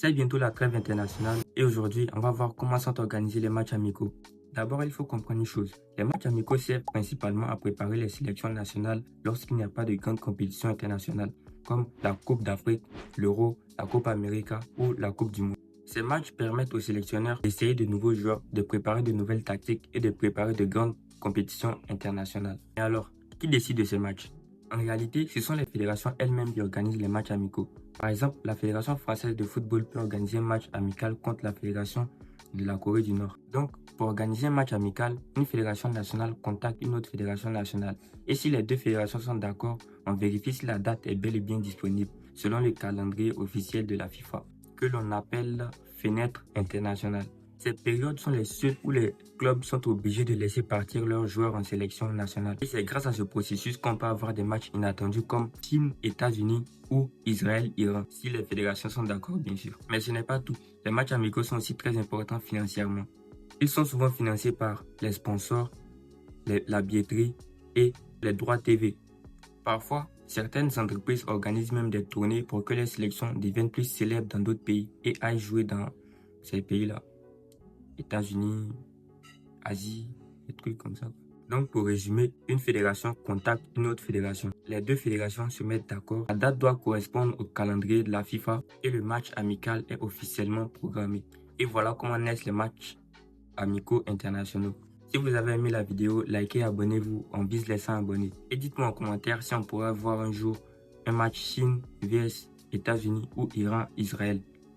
C'est bientôt la trêve internationale et aujourd'hui, on va voir comment sont organisés les matchs amicaux. D'abord, il faut comprendre une chose. Les matchs amicaux servent principalement à préparer les sélections nationales lorsqu'il n'y a pas de grandes compétitions internationales, comme la Coupe d'Afrique, l'Euro, la Coupe América ou la Coupe du Monde. Ces matchs permettent aux sélectionneurs d'essayer de nouveaux joueurs, de préparer de nouvelles tactiques et de préparer de grandes compétitions internationales. Et alors, qui décide de ces matchs? En réalité, ce sont les fédérations elles-mêmes qui organisent les matchs amicaux. Par exemple, la Fédération française de football peut organiser un match amical contre la Fédération de la Corée du Nord. Donc, pour organiser un match amical, une fédération nationale contacte une autre fédération nationale. Et si les deux fédérations sont d'accord, on vérifie si la date est bel et bien disponible, selon le calendrier officiel de la FIFA, que l'on appelle fenêtre internationale. Ces périodes sont les seules où les clubs sont obligés de laisser partir leurs joueurs en sélection nationale. Et c'est grâce à ce processus qu'on peut avoir des matchs inattendus comme Chine, États-Unis ou Israël-Iran, si les fédérations sont d'accord bien sûr. Mais ce n'est pas tout. Les matchs amicaux sont aussi très importants financièrement. Ils sont souvent financés par les sponsors, la billetterie et les droits TV. Parfois, certaines entreprises organisent même des tournées pour que les sélections deviennent plus célèbres dans d'autres pays et aillent jouer dans ces pays-là. États-Unis, Asie, des trucs comme ça. Donc pour résumer, une fédération contacte une autre fédération. Les deux fédérations se mettent d'accord. La date doit correspondre au calendrier de la FIFA et le match amical est officiellement programmé. Et voilà comment naissent les matchs amicaux internationaux. Si vous avez aimé la vidéo, likez et abonnez-vous. On vise les 100 abonnés. Et dites-moi en commentaire si on pourrait voir un jour un match Chine vs États-Unis ou Iran-Israël.